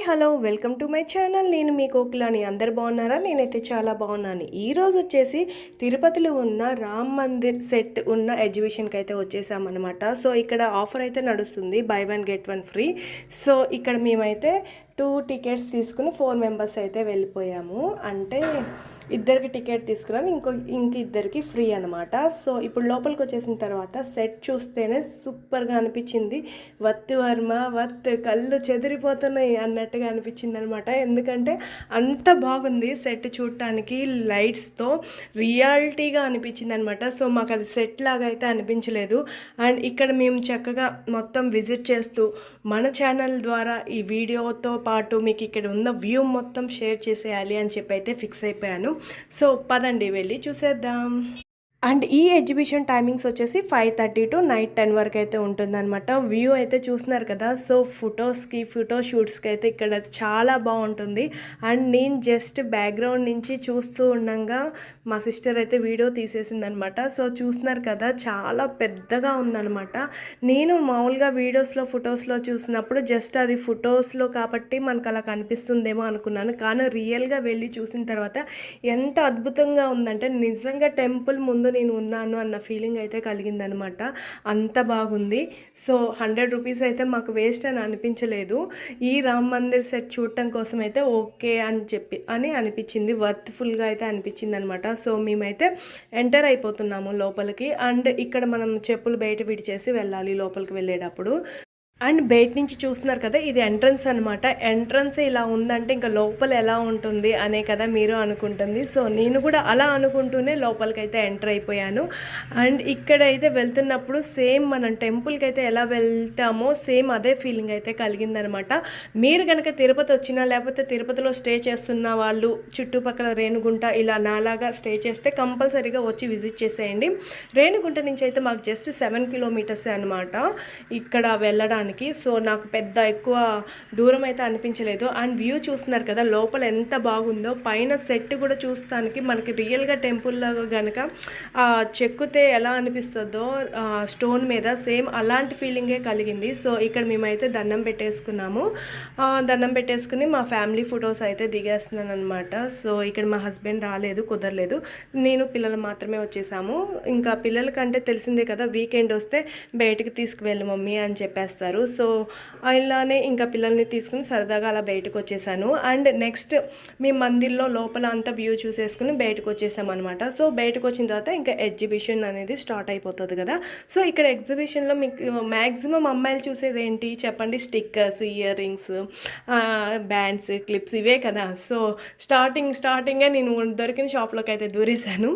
Hello welcome to my channel. నేను మీ కోకిలాని. అందరు బాగున్నారా? నేనైతే చాలా బాగున్నాను. ఈరోజు వచ్చేసి తిరుపతిలో ఉన్న రామ్ మందిర్ సెట్ ఉన్న ఎగ్జిబిషన్కి అయితే వచ్చేసామన్నమాట. సో ఇక్కడ ఆఫర్ అయితే నడుస్తుంది, by one get one free. So ఇక్కడ మేమైతే 2 టికెట్స్ తీసుకుని 4 మెంబర్స్ అయితే వెళ్ళిపోయాము. అంటే ఇద్దరికి టికెట్ తీసుకున్నాం, ఇంక ఇద్దరికి ఫ్రీ అనమాట. సో ఇప్పుడు లోపలికి వచ్చేసిన తర్వాత సెట్ చూస్తేనే సూపర్గా అనిపించింది. వర్మ వర్త్, కళ్ళు చెదిరిపోతున్నాయి అన్నట్టుగా అనిపించింది అనమాట. ఎందుకంటే అంత బాగుంది సెట్ చూడటానికి, లైట్స్తో రియాలిటీగా అనిపించింది అనమాట. సో మాకు అది సెట్ లాగా అయితే అనిపించలేదు. అండ్ ఇక్కడ మేము చక్కగా మొత్తం విజిట్ చేస్తూ మన ఛానల్ ద్వారా ఈ వీడియోతో పాటు మీకు ఇక్కడ ఉన్న వ్యూ మొత్తం షేర్ చేసేయాలి అని చెప్పి అయితే ఫిక్స్ అయిపోయాను. సో పదండి వెళ్ళి చూసేద్దాం. అండ్ ఈ ఎగ్జిబిషన్ టైమింగ్స్ వచ్చేసి 5:30 to నైట్ 10 వరకు అయితే ఉంటుందన్నమాట. వ్యూ అయితే చూస్తున్నారు కదా. సో ఫోటో షూట్స్కి అయితే ఇక్కడ చాలా బాగుంటుంది. అండ్ నేను జస్ట్ బ్యాక్గ్రౌండ్ నుంచి చూస్తూ ఉండగా మా సిస్టర్ అయితే వీడియో తీసేసిందనమాట. సో చూస్తున్నారు కదా, చాలా పెద్దగా ఉందన్నమాట. నేను మామూలుగా వీడియోస్లో ఫొటోస్లో చూసినప్పుడు జస్ట్ అది ఫొటోస్లో కాబట్టి మనకు అలా కనిపిస్తుందేమో అనుకున్నాను. కానీ రియల్గా వెళ్ళి చూసిన తర్వాత ఎంత అద్భుతంగా ఉందంటే నిజంగా టెంపుల్ ముందు నేను ఉన్నాను అన్న ఫీలింగ్ అయితే కలిగిందనమాట. అంత బాగుంది. సో 100 రూపీస్ అయితే మాకు వేస్ట్ అని అనిపించలేదు. ఈ రామ్ మందిర్ సెట్ చూడటం కోసం అయితే ఓకే అని అనిపించింది, వర్త్ఫుల్గా అయితే అనిపించింది అనమాట. సో మేమైతే ఎంటర్ అయిపోతున్నాము లోపలికి. అండ్ ఇక్కడ మనం చెప్పులు బయట విడిచేసి వెళ్ళాలి లోపలికి వెళ్ళేటప్పుడు. అండ్ బయట నుంచి చూస్తున్నారు కదా, ఇది ఎంట్రన్స్ అనమాట. ఎంట్రన్స్ ఇలా ఉందంటే ఇంకా లోపల ఎలా ఉంటుంది అనే కదా మీరు అనుకుంటుంది. సో నేను కూడా అలా అనుకుంటూనే లోపలికి అయితే ఎంటర్ అయిపోయాను. అండ్ ఇక్కడ అయితే వెళ్తున్నప్పుడు సేమ్ మనం టెంపుల్కి అయితే ఎలా వెళ్తామో సేమ్ అదే ఫీలింగ్ అయితే కలిగిందనమాట. మీరు కనుక తిరుపతి వచ్చినా లేకపోతే తిరుపతిలో స్టే చేస్తున్న వాళ్ళు చుట్టుపక్కల రేణుగుంట ఇలా నాలాగా స్టే చేస్తే కంపల్సరీగా వచ్చి విజిట్ చేసేయండి. రేణుగుంట నుంచి అయితే మాకు జస్ట్ 7 కిలోమీటర్సే అనమాట ఇక్కడ వెళ్ళడానికి. సో నాకు పెద్ద ఎక్కువ దూరం అయితే అనిపించలేదు. అండ్ వ్యూ చూస్తున్నారు కదా లోపల ఎంత బాగుందో. పైన సెట్ కూడా చూస్తానికి మనకి రియల్గా టెంపుల్లో కనుక చెక్కుతే ఎలా అనిపిస్తుందో స్టోన్ మీద సేమ్ అలాంటి ఫీలింగే కలిగింది. సో ఇక్కడ మేమైతే దండం పెట్టేసుకున్నాము. దండం పెట్టేసుకుని మా ఫ్యామిలీ ఫొటోస్ అయితే దిగేస్తున్నాను అనమాట. సో ఇక్కడ మా హస్బెండ్ రాలేదు, కుదరలేదు. నేను పిల్లలు మాత్రమే వచ్చేసాము. ఇంకా పిల్లలకంటే తెలిసిందే కదా, వీకెండ్ వస్తే బయటికి తీసుకువెళ్ళు మమ్మీ అని చెప్పేస్తారు. సో ఇలానే ఇంకా పిల్లల్ని తీసుకుని సరదాగా అలా బయటకు వచ్చేసాను. అండ్ నెక్స్ట్ మేము మందిర్లో లోపల అంతా వ్యూ చూసేసుకుని బయటకు వచ్చేసాం అనమాట. సో బయటకు వచ్చిన తర్వాత ఇంకా ఎగ్జిబిషన్ అనేది స్టార్ట్ అయిపోతుంది కదా. సో ఇక్కడ ఎగ్జిబిషన్లో మీకు మ్యాక్సిమం అమ్మాయిలు చూసేది ఏంటి చెప్పండి? Stickers, ear rings, bands, clips, ఇవే కదా. సో స్టార్టింగే నేను దొరికిన షాప్లోకి అయితే దూరేశాను.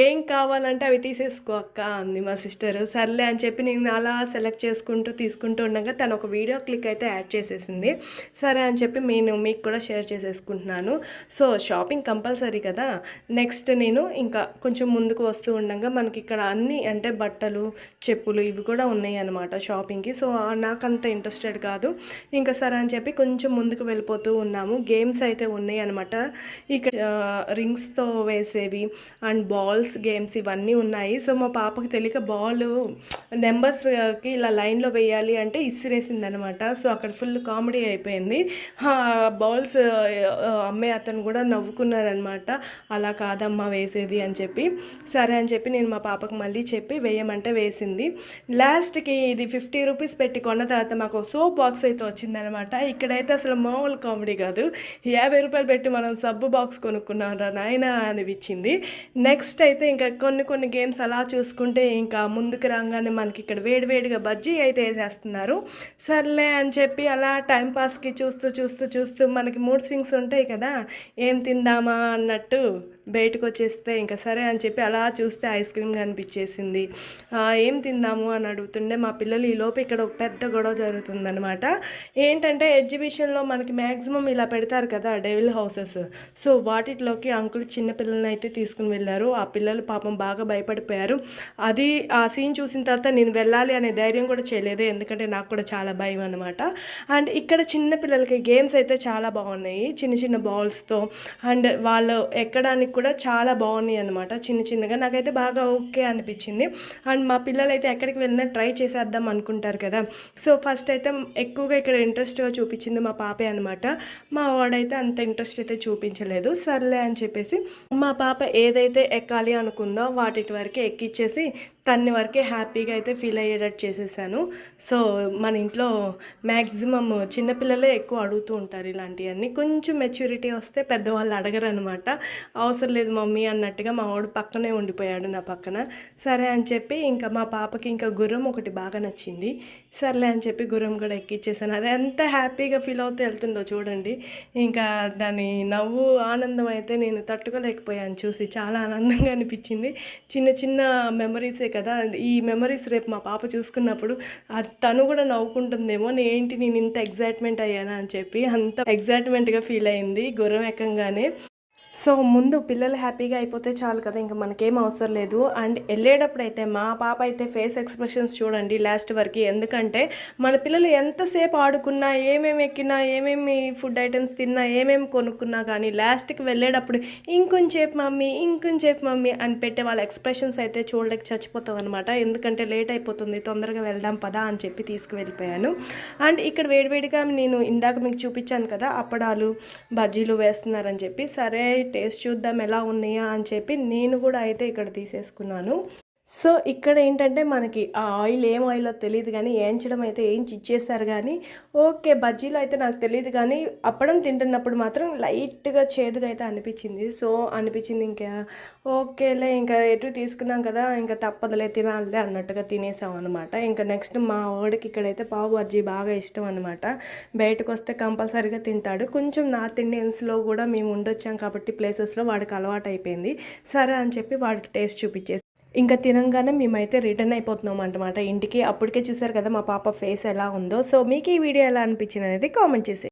ఏం కావాలంటే అవి తీసేసుకో అక్క అంది మా సిస్టర్. సర్లే అని చెప్పి నేను అలా సెలెక్ట్ తీసుకుంటూ ఉండగా తను ఒక వీడియో క్లిక్ అయితే యాడ్ చేసేసింది. సరే అని చెప్పి నేను మీకు కూడా షేర్ చేసేసుకుంటున్నాను. సో షాపింగ్ కంపల్సరీ కదా. నెక్స్ట్ నేను ఇంకా కొంచెం ముందుకు వస్తూ ఉండగా మనకి ఇక్కడ అన్నీ అంటే బట్టలు, చెప్పులు ఇవి కూడా ఉన్నాయి అన్నమాట షాపింగ్కి. సో నాకంత ఇంట్రెస్టెడ్ కాదు. ఇంకా సరే అని చెప్పి కొంచెం ముందుకు వెళ్ళిపోతూ ఉన్నాము. గేమ్స్ అయితే ఉన్నాయి అనమాట. ఇక్కడ రింగ్స్తో వేసేవి అండ్ బాల్స్ గేమ్స్ ఇవన్నీ ఉన్నాయి. సో మా పాపకి తెలియక బాల్ నెంబర్స్కి ఇలా లైన్లో వేయాలి అంటే ఇసిరేసింది అనమాట. సో అక్కడ ఫుల్ కామెడీ అయిపోయింది. బాల్స్ అమ్మే అతను కూడా నవ్వుకున్నారనమాట. అలా కాదమ్మా వేసేది అని చెప్పి. సరే అని చెప్పి నేను మా పాపకు మళ్ళీ చెప్పి వేయమంటే వేసింది. లాస్ట్కి ఇది 50 రూపీస్ పెట్టి కొన్న తర్వాత మాకు సోప్ బాక్స్ అయితే వచ్చిందనమాట. ఇక్కడైతే అసలు మామూలు కామెడీ కాదు. 50 రూపాయలు పెట్టి మనం సబ్బు బాక్స్ కొనుక్కున్నాం రా నాయన అనిపించింది. నెక్స్ట్ అయితే ఇంకా కొన్ని గేమ్స్ అలా చూసుకుంటే ఇంకా ముందుకు రాగానే మనకి ఇక్కడ వేడివేడిగా బజ్జీ అయితే వేసేస్తున్నారు. సర్లే అని చెప్పి అలా టైంపాస్కి చూస్తూ మనకి మూడ్ స్వింగ్స్ ఉంటాయి కదా, ఏం తిందామా అన్నట్టు బయటకు వచ్చేస్తే ఇంకా సరే అని చెప్పి అలా చూస్తే ఐస్ క్రీమ్ కనిపించేసింది. ఏం తిందాము అని అడుగుతుండే మా పిల్లలు. ఈలోపు ఇక్కడ ఒక పెద్ద గొడవ జరుగుతుందనమాట. ఏంటంటే ఎగ్జిబిషన్లో మనకి మ్యాక్సిమం ఇలా పెడతారు కదా డెవిల్ హౌసెస్. సో వాటిలోకి అంకుల్ చిన్న పిల్లల్ని అయితే తీసుకుని వెళ్ళారు. ఆ పిల్లలు పాపం బాగా భయపడిపోయారు. అది ఆ సీన్ చూసిన తర్వాత నేను వెళ్ళాలి అనే ధైర్యం కూడా చేయలేదు, ఎందుకంటే నాకు కూడా చాలా భయం అనమాట. అండ్ ఇక్కడ చిన్న పిల్లలకి గేమ్స్ అయితే చాలా బాగున్నాయి, చిన్న బాల్స్తో. అండ్ వాళ్ళు ఎక్కడానికి కూడా చాలా బాగున్నాయి అనమాట. చిన్న చిన్నగా నాకైతే బాగా ఓకే అనిపించింది. అండ్ మా పిల్లలు అయితే ఎక్కడికి వెళ్ళినా ట్రై చేసేద్దాం అనుకుంటారు కదా. సో ఫస్ట్ అయితే ఎక్కువగా ఇక్కడ ఇంట్రెస్ట్గా చూపించింది మా పాపే అనమాట. మా వాడైతే అంత ఇంట్రెస్ట్ అయితే చూపించలేదు. సర్లే అని చెప్పేసి మా పాప ఏదైతే ఎక్కాలి అనుకుందో వాటి వరకే ఎక్కిచ్చేసి తన్ని వరకే హ్యాపీగా అయితే ఫీల్ అయ్యేటట్టు చేసేసాను. సో మన ఇంట్లో మ్యాక్సిమమ్ చిన్నపిల్లలే ఎక్కువ అడుగుతూ ఉంటారు ఇలాంటివన్నీ. కొంచెం మెచ్యూరిటీ వస్తే పెద్దవాళ్ళు అడగరు అనమాట. అవసరం లేదు మమ్మీ అన్నట్టుగా మా వాడు పక్కనే ఉండిపోయాడు నా పక్కన. సరే అని చెప్పి ఇంకా మా పాపకి ఇంకా గుర్రం ఒకటి బాగా నచ్చింది. సర్లే అని చెప్పి గుర్రం కూడా ఎక్కిచ్చేసాను. అది ఎంత హ్యాపీగా ఫీల్ అవుతూ వెళ్తుందో చూడండి. ఇంకా దాని నవ్వు ఆనందం అయితే నేను తట్టుకోలేకపోయాను చూసి. చాలా ఆనందంగా అనిపించింది. చిన్న చిన్న మెమరీసే కదా, ఈ మెమరీస్ రేపు మా పాప చూసుకున్నప్పుడు తను కూడా నవ్వుకుంటుందేమో నేను ఇంత ఎగ్జైట్మెంట్ అయ్యానా అని చెప్పి అంత ఎగ్జైట్మెంట్గా ఫీల్ అయింది గుర్రం ఎక్కంగానే. సో ముందు పిల్లలు హ్యాపీగా అయిపోతే చాలు కదా, ఇంకా మనకేం అవసరం లేదు. అండ్ వెళ్ళేటప్పుడు అయితే మా పాప అయితే ఫేస్ ఎక్స్ప్రెషన్స్ చూడండి లాస్ట్ వరకు. ఎందుకంటే మన పిల్లలు ఎంతసేపు ఆడుకున్నా, ఏమేమి ఎక్కినా, ఏమేమి ఫుడ్ ఐటమ్స్ తిన్నా, ఏమేమి కొనుక్కున్నా కానీ లాస్ట్కి వెళ్ళేటప్పుడు ఇంకొంచేపు మమ్మీ అని పెట్టే వాళ్ళ ఎక్స్ప్రెషన్స్ అయితే చూడలేక చచ్చిపోతాం అనమాట. ఎందుకంటే లేట్ అయిపోతుంది, తొందరగా వెళ్దాం పదా అని చెప్పి తీసుకువెళ్ళిపోయాను. అండ్ ఇక్కడ వేడివేడిగా నేను ఇందాక మీకు చూపించాను కదా అప్పడాలు బజ్జీలు వేస్తున్నారని చెప్పి, సరే టేస్ట్ చూద్దాం ఎలా ఉన్నాయా అని చెప్పి నేను కూడా అయితే ఇక్కడ తీసేసుకున్నాను. సో ఇక్కడ ఏంటంటే మనకి ఆ ఆయిల్ ఏం ఆయిల్లో తెలియదు కానీ వేయించడం అయితే వేయించి ఇచ్చేస్తారు. కానీ ఓకే బజ్జీలో అయితే నాకు తెలియదు కానీ అప్పడం తింటున్నప్పుడు మాత్రం లైట్గా చేదుగా అయితే అనిపించింది. సో అనిపించింది ఇంకా ఓకేలే, ఇంకా ఎటు తీసుకున్నాం కదా ఇంకా తప్పదులే తినాలిలే అన్నట్టుగా తినేసాం అనమాట. ఇంకా నెక్స్ట్ మా వాడికి ఇక్కడైతే పావు బజ్జీ బాగా ఇష్టం అనమాట. బయటకు వస్తే కంపల్సరీగా తింటాడు. కొంచెం నార్త్ ఇండియన్స్లో కూడా మేము ఉండొచ్చాం కాబట్టి ప్లేసెస్లో వాడికి అలవాటు అయిపోయింది. సరే అని చెప్పి వాడికి టేస్ట్ చూపించేసి ఇంకా తినంగానే మేమైతే రిటర్న్ అయిపోతున్నాం అనమాట ఇంటికి. అప్పటికే చూసారు కదా మా పాప ఫేస్ ఎలా ఉందో. సో మీకు ఈ వీడియో ఎలా అనిపించింది అనేది కామెంట్ చేసి